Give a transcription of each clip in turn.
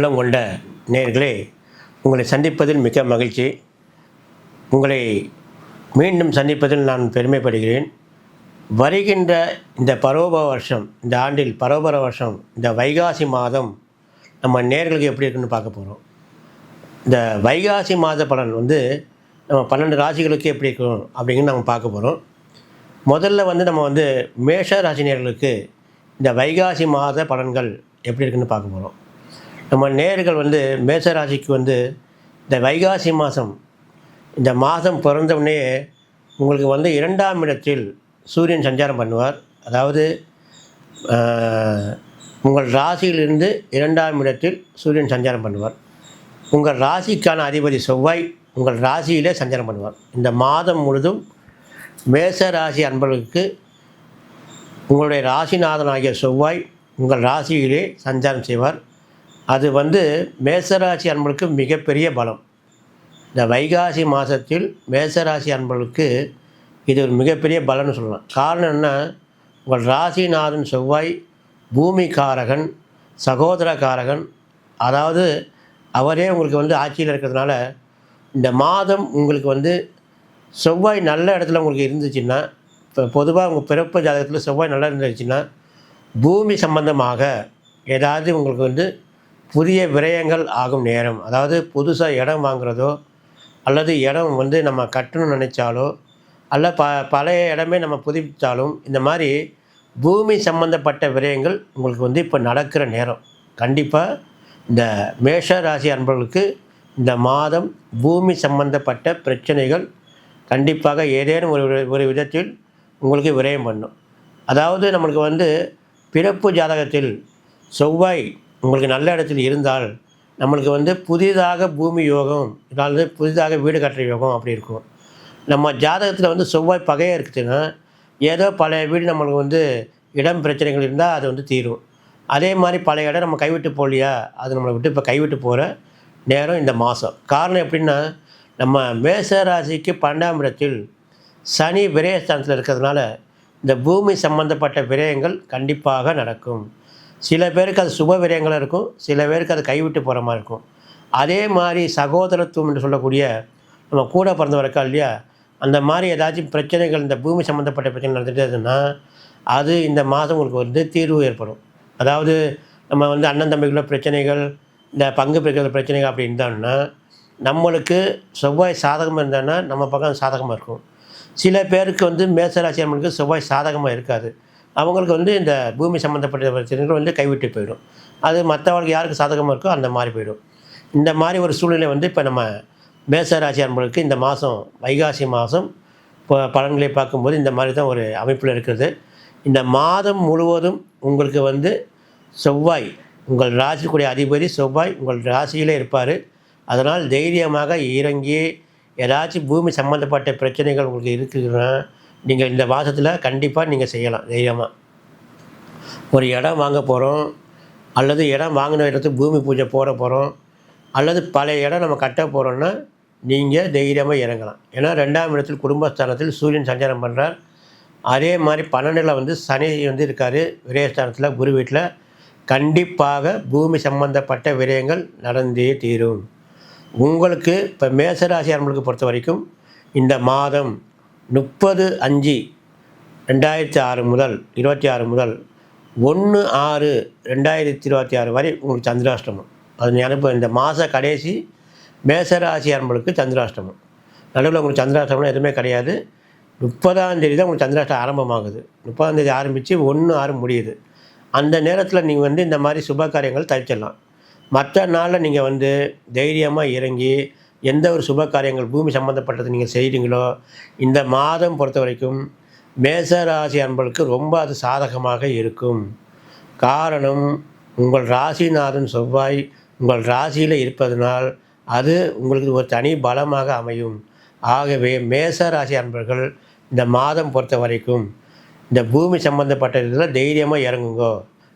உள்ளம் கொண்ட நேயர்களே, உங்களை சந்திப்பதில் மிக்க மகிழ்ச்சி. உங்களை மீண்டும் சந்திப்பதில் நான் பெருமைப்படுகிறேன். வருகின்ற இந்த பரோப வருஷம், இந்த ஆண்டில் பரோபர வருஷம், இந்த வைகாசி மாதம் நம்ம நேயர்களுக்கு எப்படி இருக்குன்னு பார்க்க போகிறோம். இந்த வைகாசி மாத பலன் நம்ம 12 ராசிகளுக்கு எப்படி இருக்கும் அப்படிங்கிறது நம்ம பார்க்க போகிறோம். முதல்ல நம்ம மேஷ ராசி நேயர்களுக்கு இந்த வைகாசி மாத பலன்கள் எப்படி இருக்குன்னு பார்க்க போகிறோம். நம்ம நேயர்கள் மேஷ ராசிக்கு இந்த வைகாசி மாதம், இந்த மாதம் பிறந்தவுடனே உங்களுக்கு 2ஆம் இடத்தில் சூரியன் சஞ்சாரம் பண்ணுவார். அதாவது உங்கள் ராசியிலிருந்து 2ஆம் இடத்தில் சூரியன் சஞ்சாரம் பண்ணுவார். உங்கள் ராசிக்கான அதிபதி செவ்வாய் உங்கள் ராசியிலே சஞ்சாரம் பண்ணுவார். இந்த மாதம் முழுதும் மேஷ ராசி அன்பர்களுக்கு உங்களுடைய ராசிநாதனாகிய செவ்வாய் உங்கள் ராசியிலே சஞ்சாரம் செய்வார். அது மேஷராசி அன்பர்களுக்கு மிகப்பெரிய பலம். இந்த வைகாசி மாதத்தில் மேஷராசி அன்பர்களுக்கு இது ஒரு மிகப்பெரிய பலன்னு சொல்லலாம். காரணம் என்ன? உங்கள் ராசிநாதன் செவ்வாய் பூமிக்காரகன், சகோதரக்காரகன். அதாவது அவரே உங்களுக்கு ஆட்சியில் இருக்கிறதுனால இந்த மாதம் உங்களுக்கு செவ்வாய் நல்ல இடத்துல உங்களுக்கு இருந்துச்சுன்னா, இப்போ பொதுவாக உங்கள் பிறப்பு ஜாதகத்தில் செவ்வாய் நல்லா இருந்துச்சுன்னா பூமி சம்பந்தமாக ஏதாவது உங்களுக்கு புதிய விரயங்கள் ஆகும் நேரம். அதாவது புதுசாக இடம் வாங்குறதோ அல்லது இடம் நம்ம கட்டணும்னு நினச்சாலோ அல்ல பழைய இடமே நம்ம புதுப்பித்தாலும் இந்த மாதிரி பூமி சம்பந்தப்பட்ட விரயங்கள் உங்களுக்கு இப்போ நடக்கிற நேரம். கண்டிப்பாக இந்த மேஷ ராசி அன்பர்களுக்கு இந்த மாதம் பூமி சம்பந்தப்பட்ட பிரச்சனைகள் கண்டிப்பாக ஏதேனும் ஒரு விதத்தில் உங்களுக்கு விரயம் பண்ணும். அதாவது நம்மளுக்கு பிறப்பு ஜாதகத்தில் செவ்வாய் உங்களுக்கு நல்ல இடத்தில் இருந்தால் நம்மளுக்கு புதிதாக பூமி யோகம், இதாவது புதிதாக வீடு கட்டுற யோகம் அப்படி இருக்கும். நம்ம ஜாதகத்தில் செவ்வாய் பகையாக இருக்குதுன்னா ஏதோ பழைய வீடு நம்மளுக்கு இடம் பிரச்சனைகள் இருந்தால் அது தீரும். அதே மாதிரி பழைய இடம் நம்ம கைவிட்டு போகலையா, அது நம்மளை விட்டு இப்போ கைவிட்டு போகிற நேரம் இந்த மாதம். காரணம் எப்படின்னா, நம்ம மேஷ ராசிக்கு 12ஆம் இடத்தில் சனி விரயஸ்தானத்தில் இருக்கிறதுனால இந்த பூமி சம்பந்தப்பட்ட விரயங்கள் கண்டிப்பாக நடக்கும். சில பேருக்கு அது சுப விரயங்களாக இருக்கும், சில பேருக்கு அது கைவிட்டு போகிற மாதிரி இருக்கும். அதே மாதிரி சகோதரத்துவம் என்று சொல்லக்கூடிய நம்ம கூட பிறந்தவர் இருக்கா இல்லையா, அந்த மாதிரி ஏதாச்சும் பிரச்சனைகள் இந்த பூமி சம்மந்தப்பட்ட பிரச்சனை நடந்துகிட்டே அது இந்த மாதம் உங்களுக்கு தீர்வு ஏற்படும். அதாவது நம்ம அண்ணன் தம்பிக்குள்ள பிரச்சனைகள், இந்த பங்கு பிரிக்கிற பிரச்சனைகள் அப்படி இருந்தாங்கன்னா நம்மளுக்கு செவ்வாய் சாதகமாக இருந்தாங்கன்னா நம்ம பக்கம் சாதகமாக இருக்கும். சில பேருக்கு மேஷராசி அம்மனுக்கு செவ்வாய் சாதகமாக இருக்காது. அவங்களுக்கு இந்த பூமி சம்மந்தப்பட்ட பிரச்சனைகள் கைவிட்டு போயிடும். அது மற்றவங்களுக்கு யாருக்கு சாதகமாக இருக்கோ அந்த மாதிரி போயிடும். இந்த மாதிரி ஒரு சூழ்நிலை இப்போ நம்ம மேஷராசி அன்பர்களுக்கு இந்த மாதம் வைகாசி மாதம் இப்போ பலன்களை பார்க்கும்போது இந்த மாதிரி தான் ஒரு அமைப்பில் இருக்கிறது. இந்த மாதம் முழுவதும் உங்களுக்கு செவ்வாய் உங்கள் ராசிக்குரிய அதிபதி செவ்வாய் உங்கள் ராசியிலே இருப்பார். அதனால் தைரியமாக இறங்கி ஏதாச்சும் பூமி சம்மந்தப்பட்ட பிரச்சனைகள் உங்களுக்கு இருக்குதுன்னா நீங்கள் இந்த மாதத்தில் கண்டிப்பாக நீங்கள் செய்யலாம். தைரியமாக ஒரு இடம் வாங்க போகிறோம், அல்லது இடம் வாங்கின இடத்துக்கு பூமி பூஜை போட போகிறோம், அல்லது பழைய இடம் நம்ம கட்ட போகிறோன்னா நீங்கள் தைரியமாக இறங்கலாம். ஏன்னா 2ஆம் இடத்தில் குடும்பஸ்தானத்தில் சூரியன் சஞ்சாரம் பண்ணுறார். அதே மாதிரி 12ல் சனி இருக்கார் விரயஸ்தானத்தில் குரு வீட்டில். கண்டிப்பாக பூமி சம்பந்தப்பட்ட விரயங்கள் நடந்தே தீரும். உங்களுக்கு இப்போ மேஷராசி அன்பர்களுக்கு பொறுத்த வரைக்கும் இந்த மாதம் 30/5/2026 முதல் 1/6/2026 வரை உங்களுக்கு சந்திராஷ்டமம். அது ஞாபகம். இந்த மாத கடைசி மேஷராசி அன்பர்களுக்கு சந்திராஷ்டமம். நடுவில் உங்களுக்கு சந்திராஷ்டமம் எதுவுமே கிடையாது. 30ஆம் தேதி தான் உங்களுக்கு சந்திராஷ்டம் ஆரம்பமாகுது. 30ஆம் தேதி ஆரம்பித்து 1/6 முடியுது. அந்த நேரத்தில் நீங்கள் இந்த மாதிரி சுப காரியங்கள் தவிர்த்திடலாம். மற்ற நாளில் நீங்கள் தைரியமாக இறங்கி எந்த ஒரு சுப காரியங்கள் பூமி சம்மந்தப்பட்டது நீங்கள் செய்கிறீங்களோ இந்த மாதம் பொறுத்த வரைக்கும் மேஷராசி அன்பர்களுக்கு ரொம்ப அது சாதகமாக இருக்கும். காரணம், உங்கள் ராசிநாதன் செவ்வாய் உங்கள் ராசியில் இருப்பதனால் அது உங்களுக்கு ஒரு தனி பலமாக அமையும். ஆகவே மேஷராசி அன்பர்கள் இந்த மாதம் பொறுத்த வரைக்கும் இந்த பூமி சம்மந்தப்பட்ட இதில் தைரியமாக இறங்குங்கோ,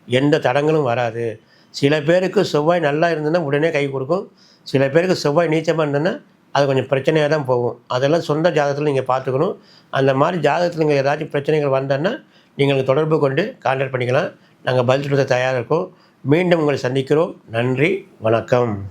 எந்த தடங்களும் வராது. சில பேருக்கு செவ்வாய் நல்லா இருந்ததுன்னா உடனே கை கொடுக்கும். சில பேருக்கு செவ்வாய் நீச்சமாக இருந்ததுன்னா அது கொஞ்சம் பிரச்சனையாக தான் போகும். அதெல்லாம் சொந்த ஜாதகத்தில் நீங்கள் பார்த்துக்கணும். அந்த மாதிரி ஜாதகத்தில் நீங்கள் ஏதாச்சும் பிரச்சனைகள் வந்தோன்னா நீங்கள் தொடர்பு கொண்டு கான்டாக்ட் பண்ணிக்கலாம். நாங்கள் பதில் சொல்ல தயாராக இருக்கோம். மீண்டும் உங்களை சந்திக்கிறோம். நன்றி, வணக்கம்.